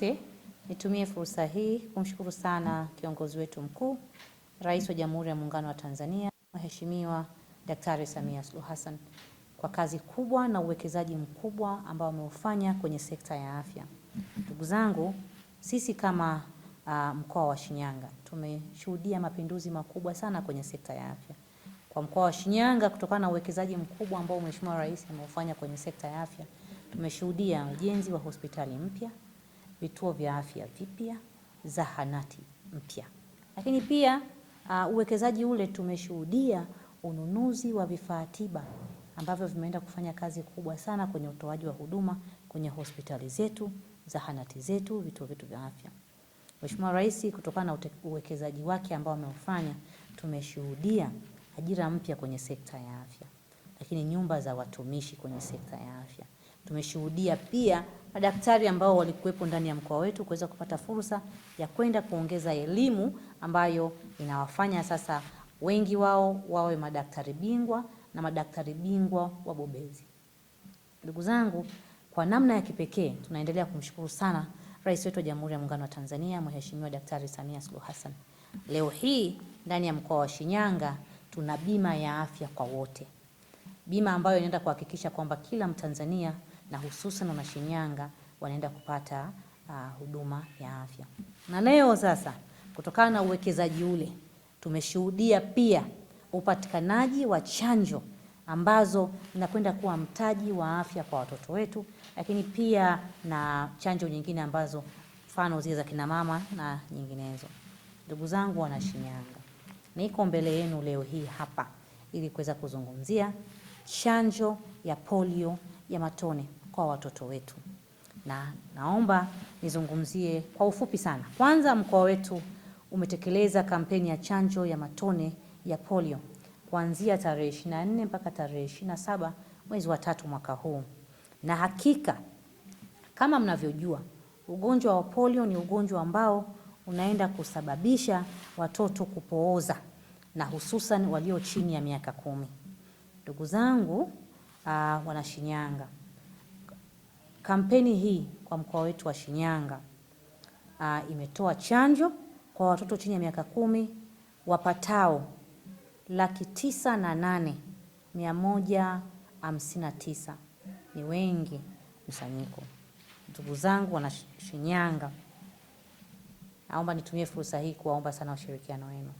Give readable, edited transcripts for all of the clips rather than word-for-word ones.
wote, nitumie fursa hii kumshukuru sana kiongozi wetu mkuu, Rais wa Jamhuri ya Muungano wa Tanzania, Mheshimiwa Daktari Samia Suluhu Hassan kwa kazi kubwa na uwekezaji mkubwa ambao ameufanya kwenye sekta ya afya. Ndugu zangu, sisi kama mkoa wa Shinyanga tumeshuhudia mapinduzi makubwa sana kwenye sekta ya afya. Kwa mkoa wa Shinyanga, kutokana na uwekezaji mkubwa ambao Mheshimiwa Rais ameufanya kwenye sekta ya afya, tumeshuhudia ujenzi wa hospitali mpya, vituo vya afya vipya, zahanati mpya. Lakini pia uwekezaji ule tumeshuhudia ununuzi wa vifaa tiba ambavyo vimeenda kufanya kazi kubwa sana kwenye utoaji wa huduma kwenye hospitali zetu, zahanati zetu, vituo vyetu vya afya. Mheshimiwa Rais, kutokana na uwekezaji wake ambao ameufanya, tumeshuhudia ajira mpya kwenye sekta ya afya, lakini nyumba za watumishi kwenye sekta ya afya. Tumeshuhudia pia madaktari ambao walikuwepo ndani ya mkoa wetu kuweza kupata fursa ya kwenda kuongeza elimu ambayo inawafanya sasa wengi wao wawe madaktari bingwa na madaktari bingwa wabobezi. Ndugu zangu, kwa namna ya kipekee tunaendelea kumshukuru sana Rais wetu wa Jamhuri ya Muungano wa Tanzania, Mheshimiwa Daktari Samia Suluhu Hassan. Leo hii ndani ya mkoa wa Shinyanga tuna bima ya afya kwa wote. Bima ambayo inaenda kuhakikisha kwamba kila Mtanzania na hususan na Shinyanga wanaenda kupata huduma ya afya. Na leo sasa, kutokana na uwekezaji ule, tumeshuhudia pia upatikanaji wa chanjo ambazo zinakwenda kuwa mtaji wa afya kwa watoto wetu, lakini pia na chanjo nyingine ambazo mfano zile za kina mama na nyinginezo. Ndugu zangu wana Shinyanga, niko mbele yenu leo hii hapa ili kuweza kuzungumzia chanjo ya polio ya matone kwa watoto wetu. Na naomba nizungumzie kwa ufupi sana. Kwanza, mkoa wetu umetekeleza kampeni ya chanjo ya matone ya polio kuanzia tarehe 24 mpaka tarehe 27 mwezi wa 3 mwaka huu. Na hakika kama mnavyojua, ugonjwa wa polio ni ugonjwa ambao unaenda kusababisha watoto kupooza na hususan walio chini ya miaka 10. Ndugu zangu wana Shinyanga, kampeni hii kwa mkoa wetu wa Shinyanga imetoa chanjo kwa watoto chini ya miaka 10 wapatao 908,159. Ni wengi msanyiko. Ndugu zangu wana Shinyanga, naomba nitumie fursa hii kuwaomba sana ushirikiano wenu.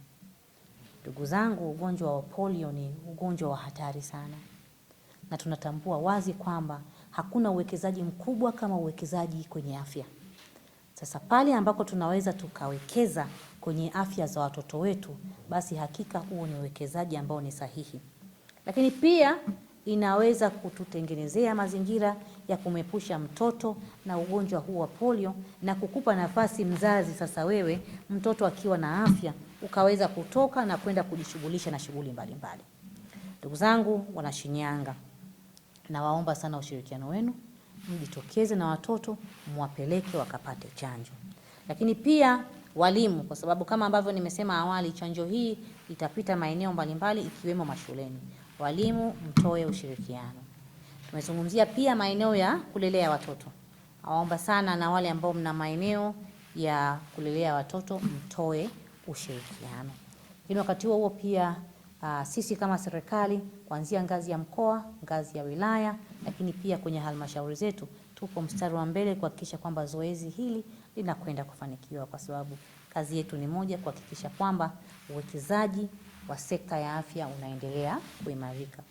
Ndugu zangu, ugonjwa wa polio ni ugonjwa wa hatari sana, na tunatambua wazi kwamba hakuna uwekezaji mkubwa kama uwekezaji kwenye afya. Sasa pale ambako tunaweza tukawekeza kwenye afya za watoto wetu, basi hakika huo ni uwekezaji ambao ni sahihi. Lakini pia inaweza kututengenezea mazingira ya kumepusha mtoto na ugonjwa huu wa polio na kukupa nafasi mzazi, sasa wewe mtoto akiwa na afya ukaweza kutoka na kwenda kujishughulisha na shughuli mbalimbali. Ndugu zangu wana Shinyanga, nawaomba sana ushirikiano wenu, mjitokeze na watoto mwapeleke wakapate chanjo. Lakini pia walimu, kwa sababu kama ambavyo nimesema awali, chanjo hii itapita maeneo mbalimbali ikiwemo mashuleni. Walimu mtoe ushirikiano. Tumezungumzia pia maeneo ya kulelea watoto. Nawaomba sana na wale ambao mna maeneo ya kulelea watoto mtoe ushirikiano. Lakini wakati huo pia sisi kama serikali kuanzia ngazi ya mkoa, ngazi ya wilaya, lakini pia kwenye halmashauri zetu tupo mstari wa mbele kuhakikisha kwamba zoezi hili linakwenda kufanikiwa, kwa sababu kazi yetu ni moja, kuhakikisha kwamba uwekezaji wa sekta ya afya unaendelea kuimarika.